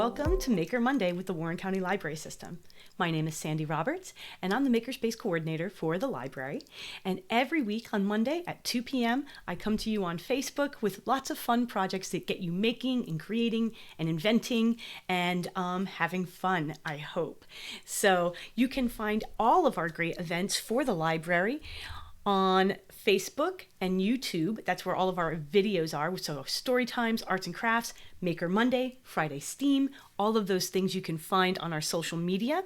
Welcome to Maker Monday with the Warren County Library System. My name is Sandy Roberts, and I'm the Makerspace Coordinator for the library. And every week on Monday at 2 p.m., I come to you on Facebook with lots of fun projects that get you making and creating and inventing and having fun, I hope. So you can find all of our great events for the library on Facebook and YouTube. That's where all of our videos are. So story times, arts and crafts, Maker Monday, Friday STEAM, all of those things you can find on our social media.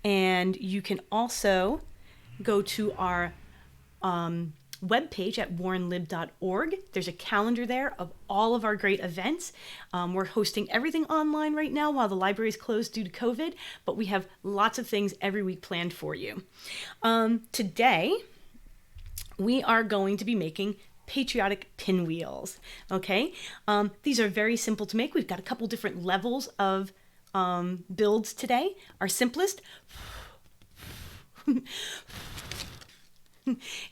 And you can also go to our webpage at warrenlib.org. There's a calendar there of all of our great events. We're hosting everything online right now while the library is closed due to COVID, but we have lots of things every week planned for you. Today, we are going to be making Patriotic pinwheels, okay? These are very simple to make. We've got a couple different levels of builds today. Our simplest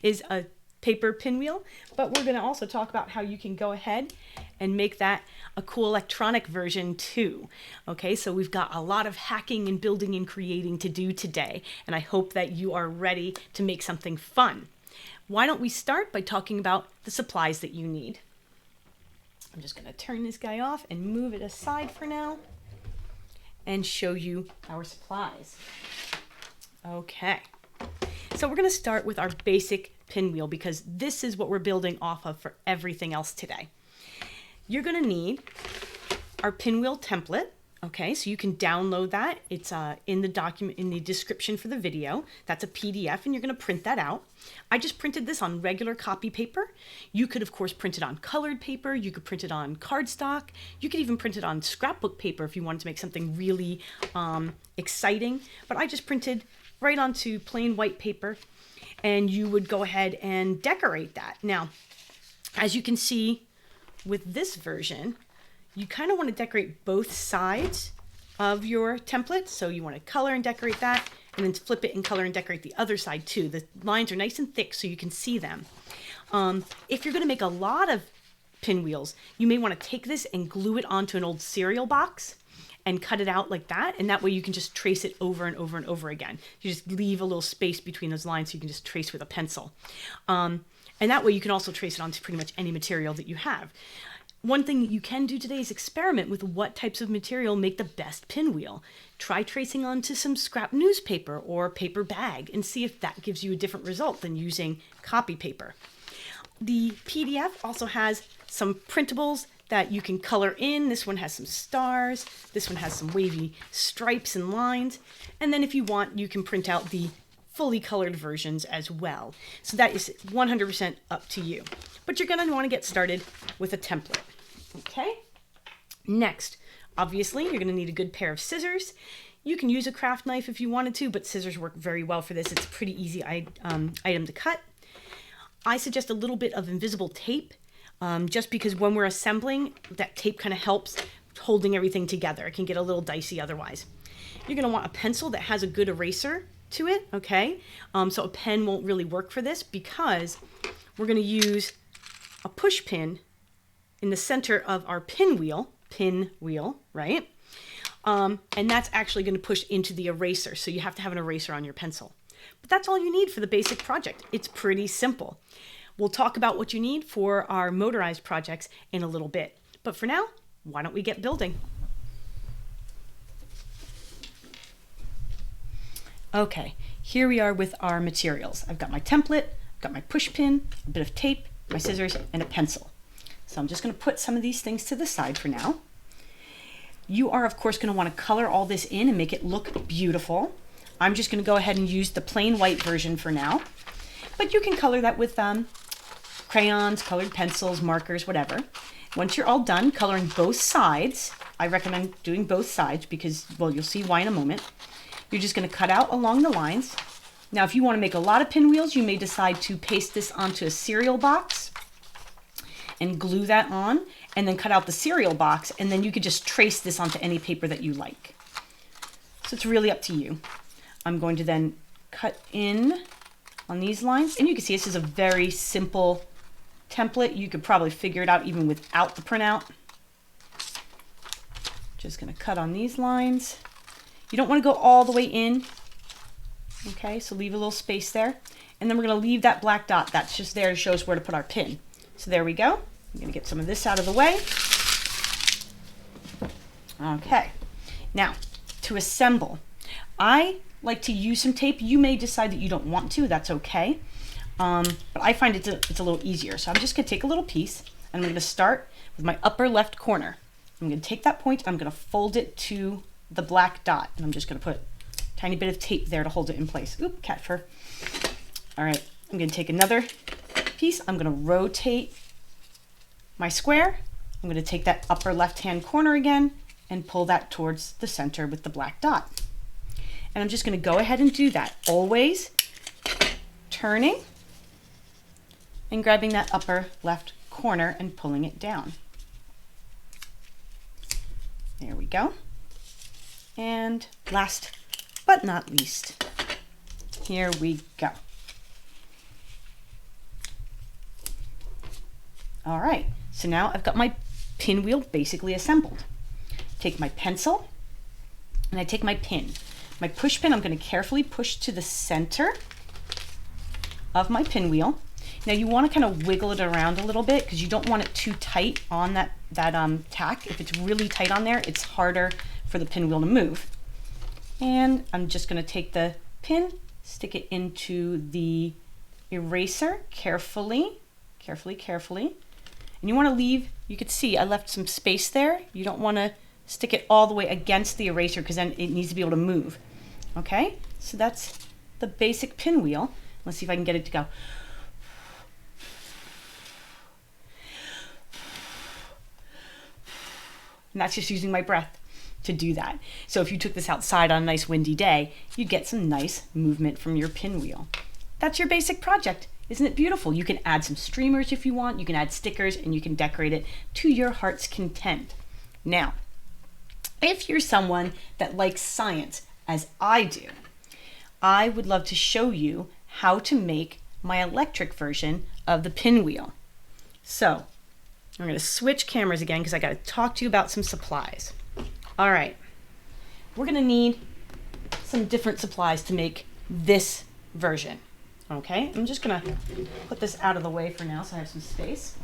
is a paper pinwheel, but we're gonna also talk about how you can go ahead and make that a cool electronic version too. Okay, so we've got a lot of hacking and building and creating to do today, and I hope that you are ready to make something fun. Why don't we start by talking about the supplies that you need? I'm just going to turn this guy off and move it aside for now and show you our supplies. Okay, so we're going to start with our basic pinwheel because this is what we're building off of for everything else today. You're going to need our Pinwheel Template. Okay, so you can download that. It's in the document, in the description for the video. That's a PDF, and you're going to print that out. I just printed this on regular copy paper. You could, of course, print it on colored paper. You could print it on cardstock. You could even print it on scrapbook paper if you wanted to make something really exciting. But I just printed right onto plain white paper, and you would go ahead and decorate that. Now, as you can see with this version, you kind of want to decorate both sides of your template. So you want to color and decorate that, and then flip it and color and decorate the other side too. The lines are nice and thick so you can see them. If you're going to make a lot of pinwheels, you may want to take this and glue it onto an old cereal box and cut it out like that. And that way you can just trace it over and over and over again. You just leave a little space between those lines so you can just trace with a pencil. And that way you can also trace it onto pretty much any material that you have. One thing you can do today is experiment with what types of material make the best pinwheel. Try tracing onto some scrap newspaper or paper bag and see if that gives you a different result than using copy paper. The PDF also has some printables that you can color in. This one has some stars. This one has some wavy stripes and lines. And then if you want, you can print out the fully colored versions as well. So that is 100% up to you. But you're going to want to get started with a template. Okay? Next, obviously, you're going to need a good pair of scissors. You can use a craft knife if you wanted to, but scissors work very well for this. It's a pretty easy item to cut. I suggest a little bit of invisible tape, just because when we're assembling, that tape kind of helps holding everything together. It can get a little dicey otherwise. You're going to want a pencil that has a good eraser to it, okay? So a pen won't really work for this because we're going to use a push pin in the center of our pinwheel, right? And that's actually going to push into the eraser, so you have to have an eraser on your pencil. But that's all you need for the basic project. It's pretty simple. We'll talk about what you need for our motorized projects in a little bit. But for now, why don't we get building? Okay, here we are with our materials. I've got my template, I've got my push pin, a bit of tape, my scissors, and a pencil. So I'm just going to put some of these things to the side for now. You are, of course, going to want to color all this in and make it look beautiful. I'm just going to go ahead and use the plain white version for now. But you can color that with crayons, colored pencils, markers, whatever. Once you're all done coloring both sides, I recommend doing both sides because, well, you'll see why in a moment. You're just going to cut out along the lines. Now, if you want to make a lot of pinwheels, you may decide to paste this onto a cereal box and glue that on, and then cut out the cereal box, and then you could just trace this onto any paper that you like. So it's really up to you. I'm going to then cut in on these lines, and you can see this is a very simple template. You could probably figure it out even without the printout. just going to cut on these lines. You don't want to go all the way in. Okay, so leave a little space there. And then we're going to leave that black dot. That's just there to show us where to put our pin. So there we go. I'm going to get some of this out of the way. Okay, now to assemble. I like to use some tape. You may decide that you don't want to. That's okay. But I find it's a little easier. So I'm just going to take a little piece, and I'm going to start with my upper left corner. I'm going to take that point, and I'm going to fold it to the black dot, and I'm just going to put a tiny bit of tape there to hold it in place. Oop, cat fur. All right, I'm going to take another piece. I'm going to rotate my square. I'm going to take that upper left-hand corner again and pull that towards the center with the black dot. And I'm just going to go ahead and do that, always turning and grabbing that upper left corner and pulling it down. There we go. And last but not least, here we go. All right, so now I've got my pinwheel basically assembled. Take my pencil and I take my pin. My push pin, I'm going to carefully push to the center of my pinwheel. Now you want to kind of wiggle it around a little bit because you don't want it too tight on that tack. If it's really tight on there, it's harder for the pinwheel to move. And I'm just going to take the pin, stick it into the eraser carefully. And you want to leave, you could see I left some space there. You don't want to stick it all the way against the eraser because then it needs to be able to move. Okay, so that's the basic pinwheel. Let's see if I can get it to go. And that's just using my breath to do that. So if you took this outside on a nice windy day, you'd get some nice movement from your pinwheel. That's your basic project. Isn't it beautiful? You can add some streamers if you want, you can add stickers, and you can decorate it to your heart's content. Now, if you're someone that likes science, as I do, I would love to show you how to make my electric version of the pinwheel. So, I'm going to switch cameras again because I got to talk to you about some supplies. All right, we're going to need some different supplies to make this version. Okay, I'm just going to put this out of the way for now so I have some space.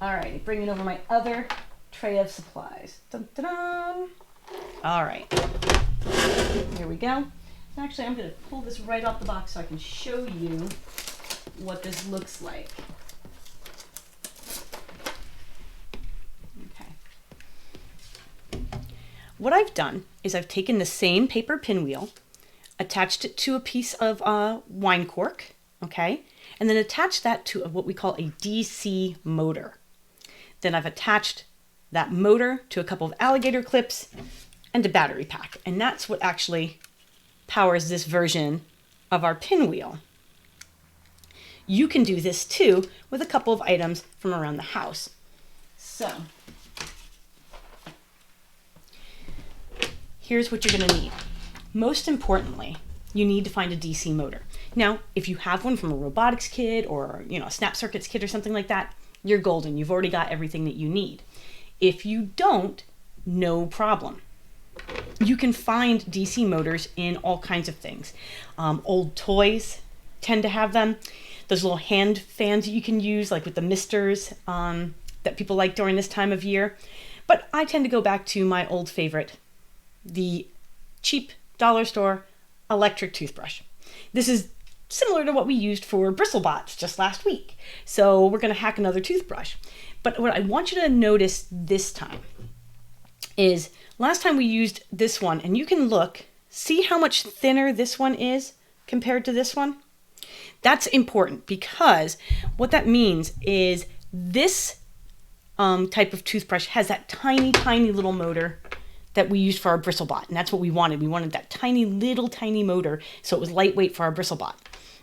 All right, bringing over my other tray of supplies. Dun, dun, dun. All right, here we go. Actually, I'm going to pull this right off the box so I can show you what this looks like. Okay. What I've done is I've taken the same paper pinwheel, attached it to a piece of wine cork, okay, and then attached that to what we call a DC motor. Then I've attached that motor to a couple of alligator clips and a battery pack, and that's what actually powers this version of our pinwheel. You can do this too with a couple of items from around the house. So, here's what you're going to need. Most importantly, you need to find a DC motor. Now, if you have one from a robotics kit or, a snap circuits kit or something like that, you're golden. You've already got everything that you need. If you don't, no problem. You can find DC motors in all kinds of things. Old toys tend to have them. Those little hand fans you can use, like with the misters that people like during this time of year. But I tend to go back to my old favorite, the cheap dollar store electric toothbrush. This is similar to what we used for BristleBots just last week. So we're going to hack another toothbrush. But what I want you to notice this time is last time we used this one, and you can look, see how much thinner this one is compared to this one? That's important because what that means is this type of toothbrush has that tiny, tiny little motor that we used for our BristleBot, and that's what we wanted. We wanted that tiny motor so it was lightweight for our BristleBot.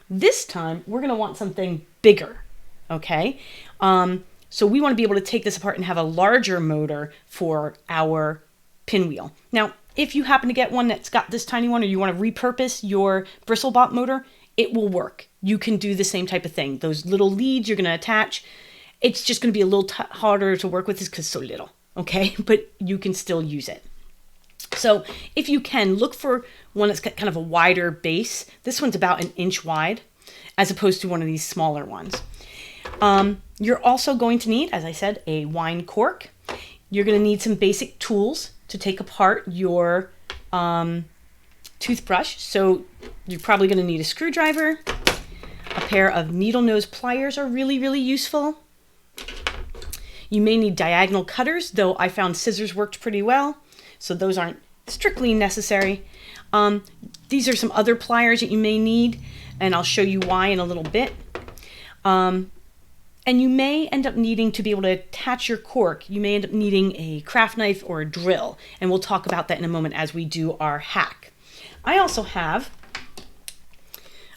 This time, we're going to want something bigger, okay? So we want to be able to take this apart and have a larger motor for our pinwheel. Now, if you happen to get one that's got this tiny one or you want to repurpose your BristleBot motor, it will work. You can do the same type of thing. Those little leads you're going to attach, it's just going to be a little harder to work with because it's so little. okay? But you can still use it. So if you can, look for one that's got kind of a wider base. This one's about 1 inch wide, as opposed to one of these smaller ones. You're also going to need, as I said, a wine cork. You're going to need some basic tools to take apart your toothbrush. So you're probably going to need a screwdriver. A pair of needle nose pliers are really, really useful. You may need diagonal cutters, though I found scissors worked pretty well, so those aren't strictly necessary. These are some other pliers that you may need, and I'll show you why in a little bit. And you may end up needing to be able to attach your cork. You may end up needing a craft knife or a drill, and we'll talk about that in a moment as we do our hack. I also have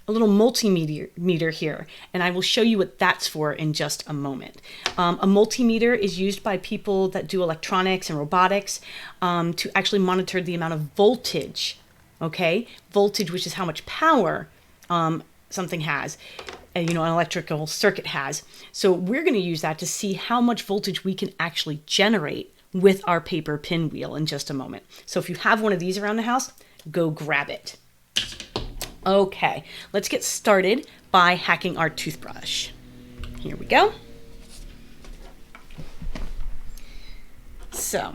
a little multimeter here, and I will show you what that's for in just a moment. A multimeter is used by people that do electronics and robotics to actually monitor the amount of voltage, okay? Voltage, which is how much power something has, an electrical circuit has. So we're going to use that to see how much voltage we can actually generate with our paper pinwheel in just a moment. So if you have one of these around the house, go grab it. Okay, let's get started by hacking our toothbrush. Here we go. So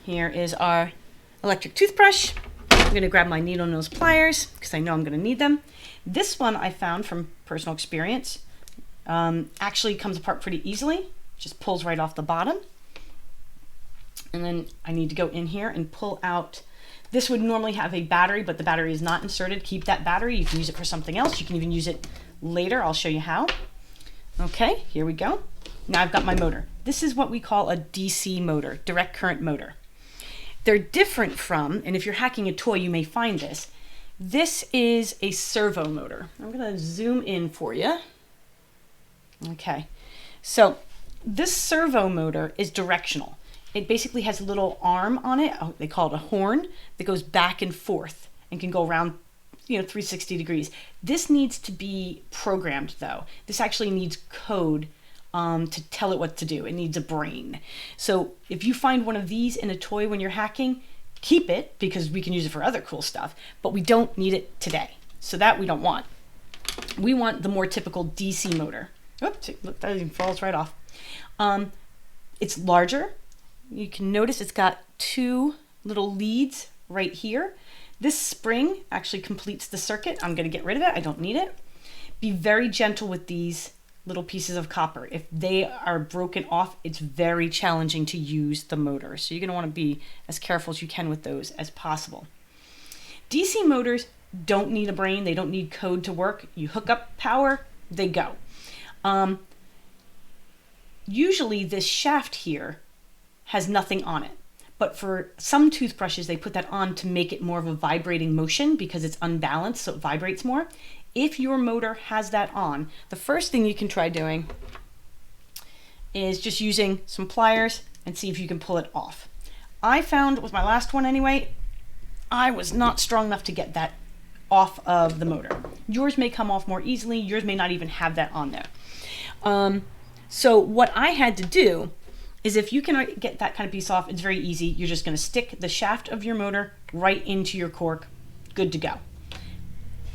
here is our electric toothbrush. I'm going to grab my needle nose pliers because I know I'm going to need them. This one I found from personal experience actually comes apart pretty easily. Just pulls right off the bottom. And then I need to go in here and pull out. This would normally have a battery, but the battery is not inserted. Keep that battery. You can use it for something else. You can even use it later. I'll show you how. Okay, here we go. Now I've got my motor. This is what we call a DC motor, direct current motor. They're different from, and if you're hacking a toy, you may find this. This is a servo motor. I'm going to zoom in for you. Okay, so this servo motor is directional. It basically has a little arm on it. Oh, they call it a horn that goes back and forth and can go around, 360 degrees. This needs to be programmed though. This actually needs code to tell it what to do. It needs a brain. So if you find one of these in a toy when you're hacking, keep it because we can use it for other cool stuff, but we don't need it today. So that we don't want. We want the more typical DC motor. Oops, look, that even falls right off. It's larger. You can notice it's got 2 little leads right here. This spring actually completes the circuit. I'm going to get rid of it. I don't need it. Be very gentle with these little pieces of copper. If they are broken off, it's very challenging to use the motor. So you're going to want to be as careful as you can with those as possible. DC motors don't need a brain. They don't need code to work. You hook up power, they go. Usually this shaft here has nothing on it. But for some toothbrushes, they put that on to make it more of a vibrating motion because it's unbalanced, so it vibrates more. If your motor has that on, the first thing you can try doing is just using some pliers and see if you can pull it off. I found with my last one anyway, I was not strong enough to get that off of the motor. Yours may come off more easily. Yours may not even have that on there. So what I had to do is if you can get that kind of piece off, it's very easy. You're just going to stick the shaft of your motor right into your cork. Good to go.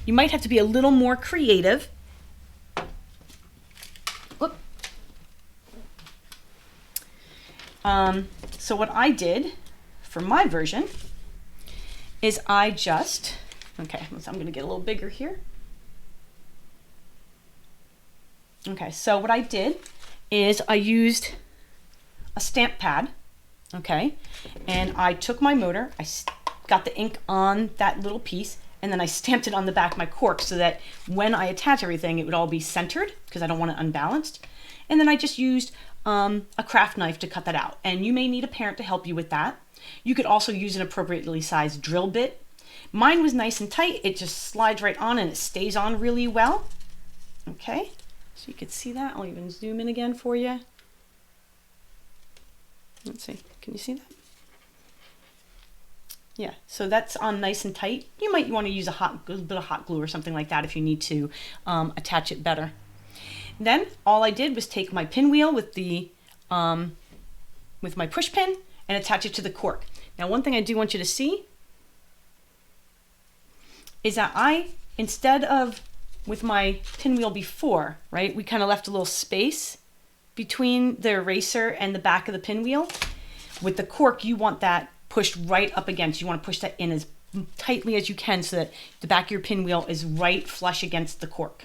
You might have to be a little more creative. Whoop. So what I did for my version is I just, okay, I'm going to get a little bigger here. Okay, so what I did is I used a stamp pad, okay, and I took my motor, I got the ink on that little piece, and then I stamped it on the back of my cork so that when I attach everything, it would all be centered because I don't want it unbalanced. And then I just used a craft knife to cut that out. And you may need a parent to help you with that. You could also use an appropriately sized drill bit. Mine was nice and tight. It just slides right on and it stays on really well. Okay, so you could see that. I'll even zoom in again for you. Let's see, can you see that? Yeah, so that's on nice and tight. You might want to use a little bit of hot glue or something like that if you need to attach it better. Then all I did was take my pinwheel with the with my push pin and attach it to the cork. Now, one thing I do want you to see is that instead of with my pinwheel before, right, we kind of left a little space between the eraser and the back of the pinwheel. With the cork, you want that pushed right up against. You want to push that in as tightly as you can so that the back of your pinwheel is right flush against the cork.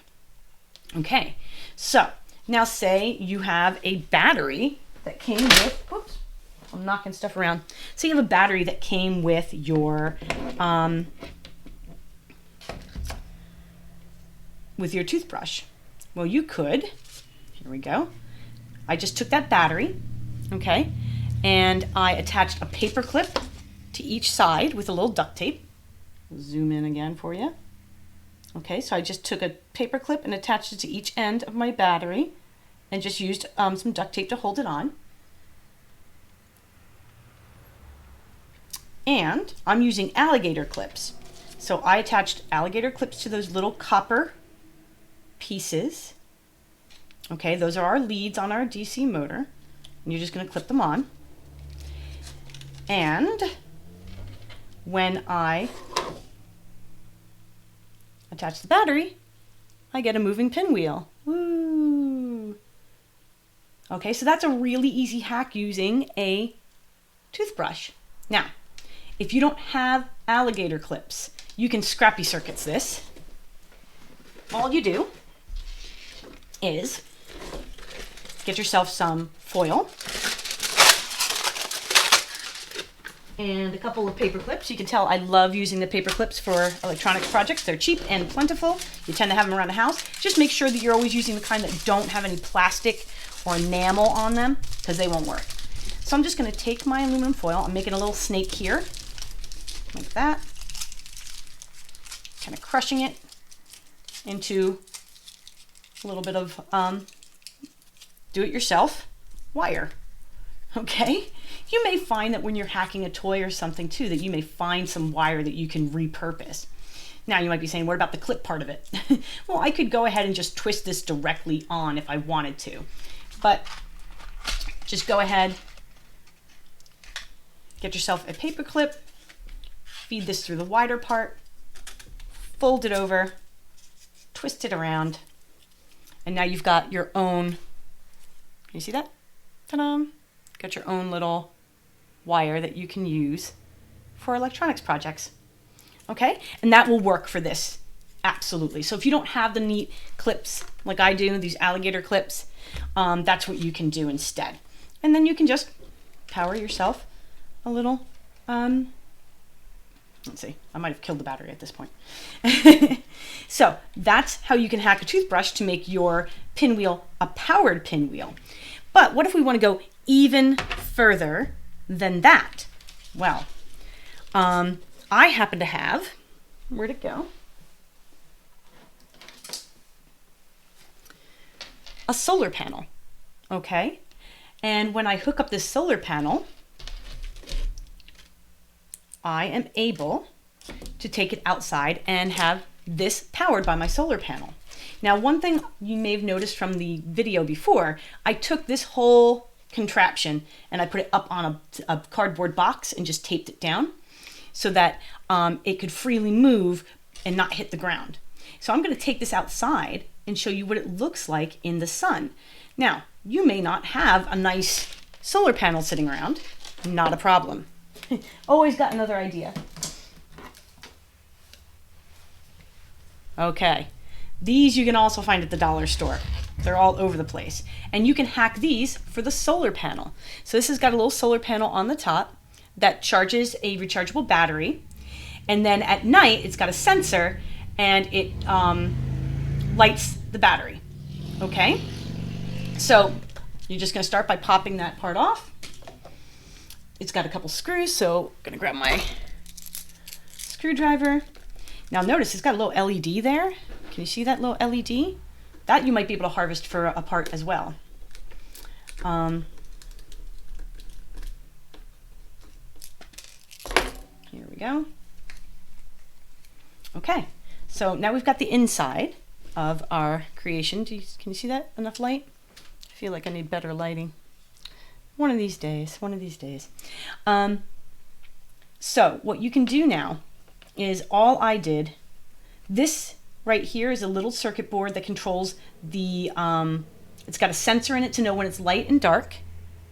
Okay, so now say you have a battery that came with, oops, I'm knocking stuff around. So you have a battery that came with your toothbrush. Well, you could, here we go. I just took that battery, okay, and I attached a paper clip to each side with a little duct tape. I'll zoom in again for you. Okay, so I just took a paper clip and attached it to each end of my battery and just used some duct tape to hold it on. And I'm using alligator clips. So I attached alligator clips to those little copper pieces. Okay, those are our leads on our DC motor. And you're just going to clip them on. And when I attach the battery, I get a moving pinwheel. Woo! Okay, so that's a really easy hack using a toothbrush. Now, if you don't have alligator clips, you can scrappy circuits this. All you do is get yourself some foil and a couple of paper clips. You can tell I love using the paper clips for electronics projects. They're cheap and plentiful. You tend to have them around the house. Just make sure that you're always using the kind that don't have any plastic or enamel on them, because they won't work. So I'm just going to take my aluminum foil. I'm making a little snake here, like that. Kind of crushing it into a little bit of do-it-yourself wire. Okay? You may find that when you're hacking a toy or something too, that you may find some wire that you can repurpose. Now you might be saying, what about the clip part of it? Well, I could go ahead and just twist this directly on if I wanted to. But just go ahead, get yourself a paper clip, feed this through the wider part, fold it over, twist it around, and now you've got your own, can you see that? Ta-da! Got your own little wire that you can use for electronics projects. Okay, and that will work for this, absolutely. So if you don't have the neat clips like I do, these alligator clips, that's what you can do instead. And then you can just power yourself a little, let's see, I might have killed the battery at this point. So that's how you can hack a toothbrush to make your pinwheel a powered pinwheel. But what if we want to go even further than that? Well, I happen to have, where'd it go? A solar panel, okay? And when I hook up this solar panel, I am able to take it outside and have this powered by my solar panel. Now, one thing you may have noticed from the video before, I took this whole contraption and I put it up on a cardboard box and just taped it down so that it could freely move and not hit the ground. So I'm going to take this outside and show you what it looks like in the sun. Now, you may not have a nice solar panel sitting around. Not a problem. Always got another idea. Okay. These you can also find at the dollar store. They're all over the place. And you can hack these for the solar panel. So this has got a little solar panel on the top that charges a rechargeable battery. And then at night, it's got a sensor and it lights the battery. Okay? So you're just going to start by popping that part off. It's got a couple screws, so I'm going to grab my screwdriver. Now notice it's got a little LED there. Can you see that little LED? That you might be able to harvest for a part as well. Here we go. Okay, so now we've got the inside of our creation. Can you see that? Enough light? I feel like I need better lighting. One of these days, one of these days. So what you can do now is all I did, this right here is a little circuit board that controls the, it's got a sensor in it to know when it's light and dark,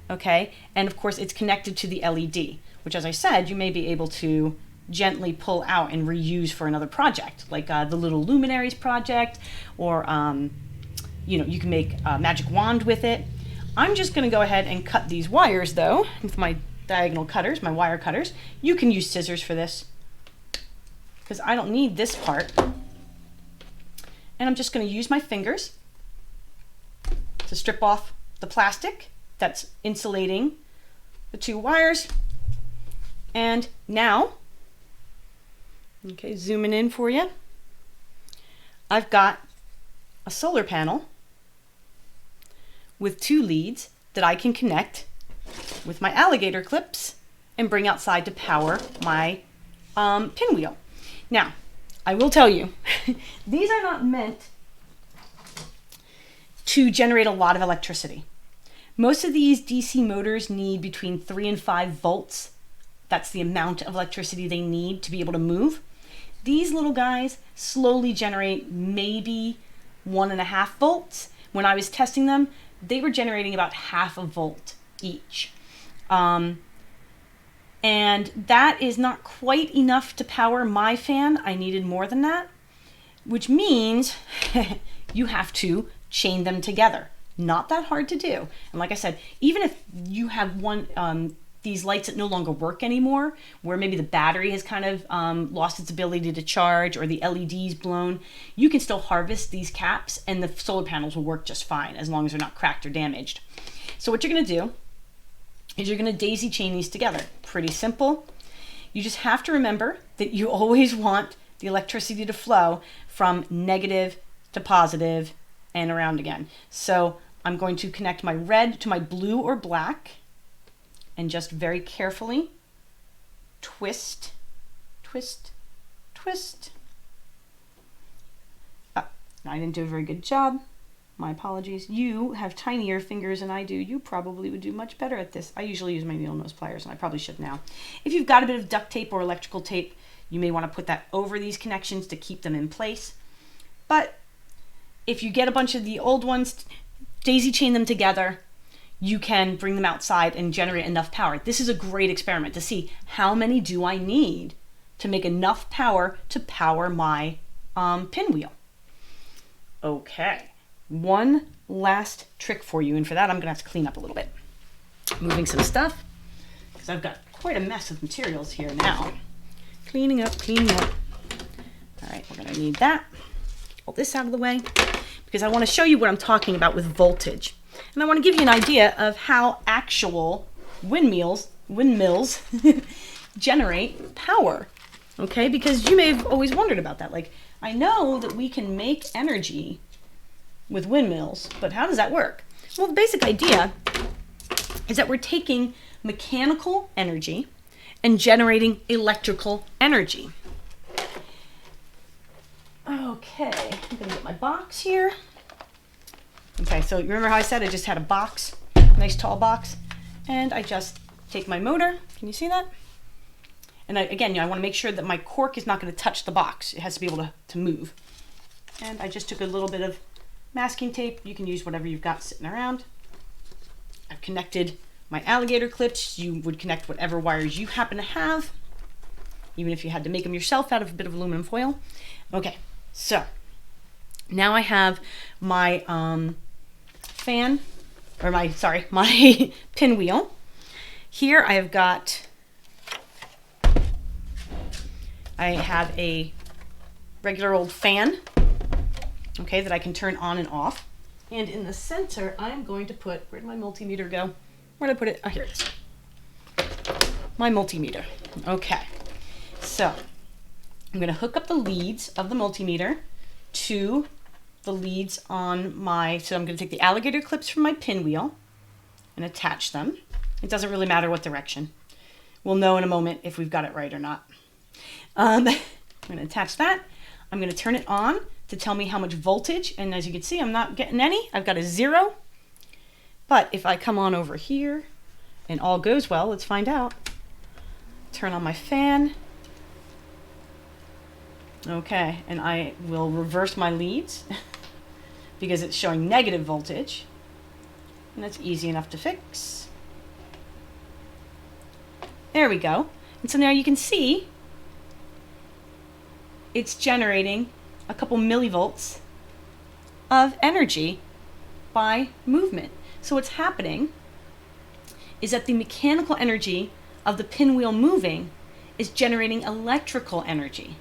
okay? And of course it's connected to the LED, which as I said, you may be able to gently pull out and reuse for another project, like the little luminaries project, or you know, you can make a magic wand with it. I'm just gonna go ahead and cut these wires though, with my diagonal cutters, my wire cutters. You can use scissors for this, because I don't need this part. And I'm just gonna use my fingers to strip off the plastic that's insulating the two wires. And now, okay, zooming in for you, I've got a solar panel with two leads that I can connect with my alligator clips and bring outside to power my pinwheel. Now, I will tell you, these are not meant to generate a lot of electricity. Most of these DC motors need between 3 and 5 volts. That's the amount of electricity they need to be able to move. These little guys slowly generate maybe 1.5 volts. When I was testing them, they were generating about 0.5 volt each. And that is not quite enough to power my fan. I needed more than that, which means you have to chain them together. Not that hard to do. And like I said, even if you have these lights that no longer work anymore, where maybe the battery has kind of lost its ability to charge, or the LED's blown, you can still harvest these caps and the solar panels will work just fine as long as they're not cracked or damaged. So what you're gonna do is you're gonna daisy chain these together. Pretty simple. You just have to remember that you always want the electricity to flow from negative to positive and around again. So I'm going to connect my red to my blue or black, and just very carefully twist, twist, twist. Oh, I didn't do a very good job. My apologies. You have tinier fingers than I do. You probably would do much better at this. I usually use my needle nose pliers, and I probably should now. If you've got a bit of duct tape or electrical tape, you may want to put that over these connections to keep them in place. But if you get a bunch of the old ones, daisy chain them together, you can bring them outside and generate enough power. This is a great experiment to see how many do I need to make enough power to power my pinwheel. Okay, one last trick for you, and for that I'm gonna have to clean up a little bit. Moving some stuff, because I've got quite a mess of materials here now. Cleaning up, cleaning up. All right, we're gonna need that. Pull this out of the way, because I wanna show you what I'm talking about with voltage. And I want to give you an idea of how actual windmills generate power, okay? Because you may have always wondered about that. Like, I know that we can make energy with windmills, but how does that work? Well, the basic idea is that we're taking mechanical energy and generating electrical energy. Okay, I'm gonna get my box here. Okay, so you remember how I said I just had a box, a nice tall box, and I just take my motor. Can you see that? And again, I want to make sure that my cork is not going to touch the box. It has to be able to move. And I just took a little bit of masking tape. You can use whatever you've got sitting around. I've connected my alligator clips. You would connect whatever wires you happen to have, even if you had to make them yourself out of a bit of aluminum foil. Okay, so now I have my my pinwheel. Here I have a regular old fan, okay, that I can turn on and off. And in the center, I'm going to put, where did my multimeter go? Where did I put it? Oh, here it is. My multimeter. Okay, so I'm going to hook up the leads of the multimeter to the leads on my, so I'm going to take the alligator clips from my pinwheel and attach them. It doesn't really matter what direction. We'll know in a moment if we've got it right or not. I'm going to attach that. I'm going to turn it on to tell me how much voltage, and as you can see, I'm not getting any. I've got a 0. But if I come on over here, and all goes well, let's find out. Turn on my fan. Okay, and I will reverse my leads because it's showing negative voltage. And that's easy enough to fix. There we go. And so now you can see it's generating a couple millivolts of energy by movement. So what's happening is that the mechanical energy of the pinwheel moving is generating electrical energy.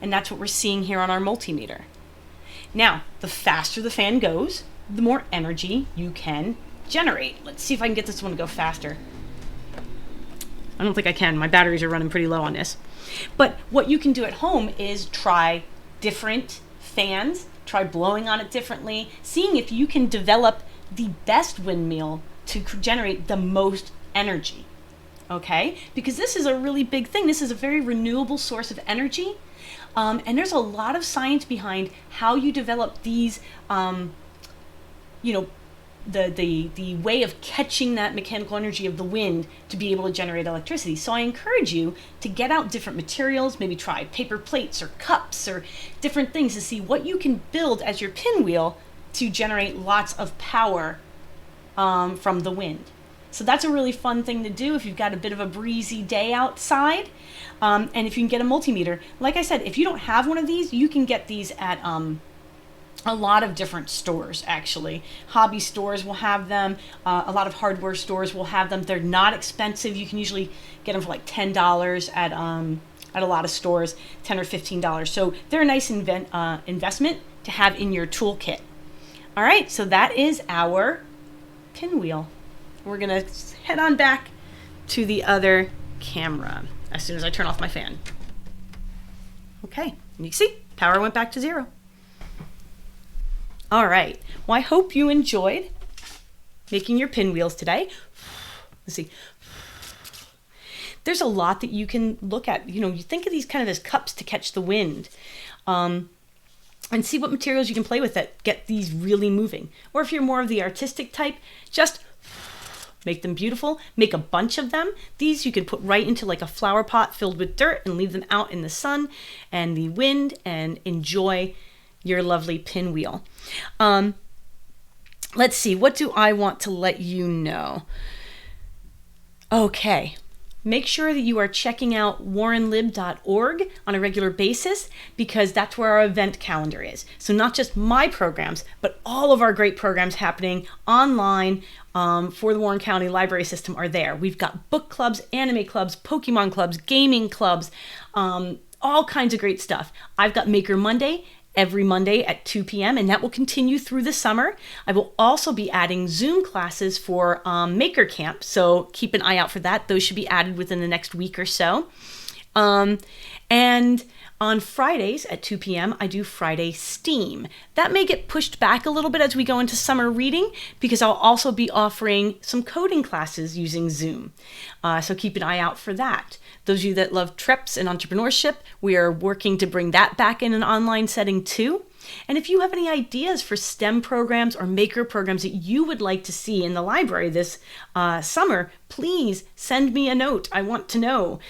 And that's what we're seeing here on our multimeter. Now, the faster the fan goes, the more energy you can generate. Let's see if I can get this one to go faster. I don't think I can. My batteries are running pretty low on this. But what you can do at home is try different fans, try blowing on it differently, seeing if you can develop the best windmill to generate the most energy. Okay? Because this is a really big thing. This is a very renewable source of energy. And there's a lot of science behind how you develop these, the way of catching that mechanical energy of the wind to be able to generate electricity. So I encourage you to get out different materials, maybe try paper plates or cups or different things to see what you can build as your pinwheel to generate lots of power from the wind. So that's a really fun thing to do if you've got a bit of a breezy day outside. And if you can get a multimeter. Like I said, if you don't have one of these, you can get these at a lot of different stores, actually. Hobby stores will have them. A lot of hardware stores will have them. They're not expensive. You can usually get them for like $10 at a lot of stores, $10 or $15. So they're a nice investment to have in your toolkit. All right, so that is our pinwheel. We're gonna head on back to the other camera as soon as I turn off my fan. Okay, and you can see, power went back to 0. All right, well, I hope you enjoyed making your pinwheels today. Let's see. There's a lot that you can look at. You know, you think of these kind of as cups to catch the wind. And see what materials you can play with that get these really moving. Or if you're more of the artistic type, just make them beautiful. Make a bunch of them. These you can put right into like a flower pot filled with dirt and leave them out in the sun and the wind and enjoy your lovely pinwheel. Let's see, what do I want to let you know? Okay. Make sure that you are checking out warrenlib.org on a regular basis because that's where our event calendar is. So not just my programs, but all of our great programs happening online for the Warren County Library System are there. We've got book clubs, anime clubs, Pokemon clubs, gaming clubs, all kinds of great stuff. I've got Maker Monday every Monday at 2 p.m. and that will continue through the summer. I will also be adding Zoom classes for Maker Camp, so keep an eye out for that. Those should be added within the next week or so. And on Fridays at 2 p.m., I do Friday STEAM. That may get pushed back a little bit as we go into summer reading because I'll also be offering some coding classes using Zoom. So keep an eye out for that. Those of you that love trips and entrepreneurship, we are working to bring that back in an online setting too. And if you have any ideas for STEM programs or maker programs that you would like to see in the library this summer, please send me a note. I want to know.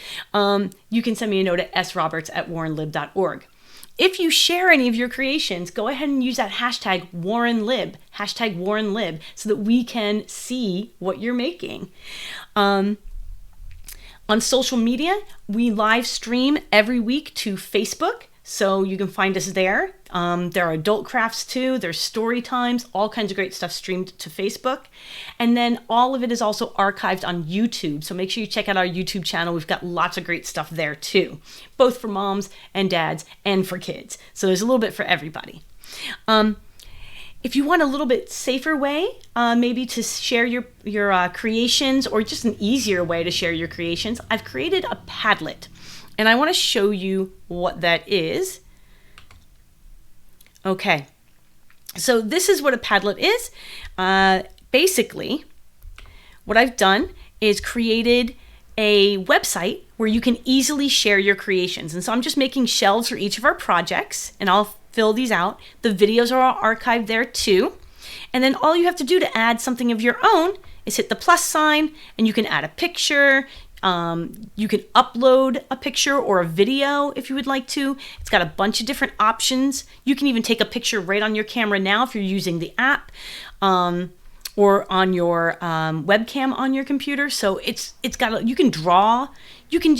You can send me a note at sroberts@warrenlib.org. If you share any of your creations, go ahead and use that hashtag #WarrenLib, so that we can see what you're making. On social media, we live stream every week to Facebook, so you can find us there. There are adult crafts too, there's story times, all kinds of great stuff streamed to Facebook. And then all of it is also archived on YouTube, so make sure you check out our YouTube channel. We've got lots of great stuff there too, both for moms and dads and for kids. So there's a little bit for everybody. If you want a little bit safer way, maybe to share your creations, or just an easier way to share your creations, I've created a Padlet. And I want to show you what that is. Okay, so this is what a Padlet is. Basically, what I've done is created a website where you can easily share your creations. And so I'm just making shelves for each of our projects, and I'll fill these out. The videos are all archived there too. And then all you have to do to add something of your own is hit the plus sign, and you can add a picture. You can upload a picture or a video if you would like to. It's got a bunch of different options. You can even take a picture right on your camera now if you're using the app, or on your webcam on your computer. So it's got you can draw, you can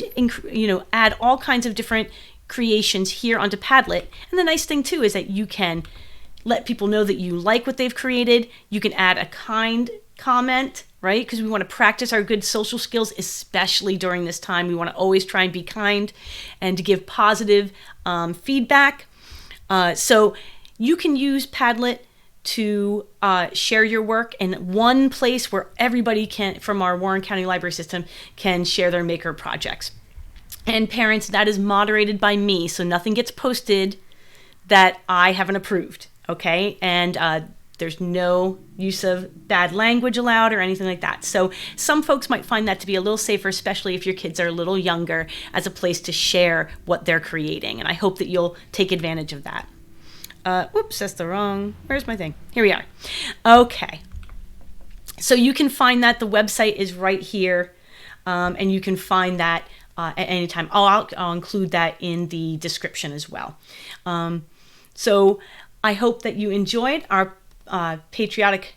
add all kinds of different creations here onto Padlet. And the nice thing too is that you can let people know that you like what they've created. You can add a kind comment, right? Because we want to practice our good social skills, especially during this time. We want to always try and be kind and to give positive feedback. So you can use Padlet to share your work in one place where everybody from our Warren County Library System can share their maker projects. And parents, that is moderated by me, so nothing gets posted that I haven't approved, okay? And there's no use of bad language allowed or anything like that. So some folks might find that to be a little safer, especially if your kids are a little younger, as a place to share what they're creating. And I hope that you'll take advantage of that. Whoops, that's the wrong, where's my thing? Here we are. Okay. So you can find that, the website is right here, and you can find that at any time. I'll include that in the description as well. So I hope that you enjoyed our patriotic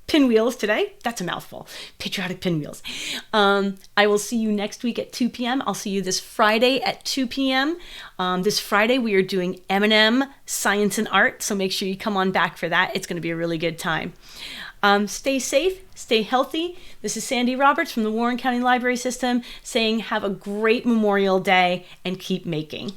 pinwheels today. That's a mouthful. Patriotic pinwheels. I will see you next week at 2 p.m. I'll see you this Friday at 2 p.m. This Friday we are doing M&M Science and Art, so make sure you come on back for that. It's going to be a really good time. Stay safe, stay healthy. This is Sandy Roberts from the Warren County Library System saying have a great Memorial Day and keep making.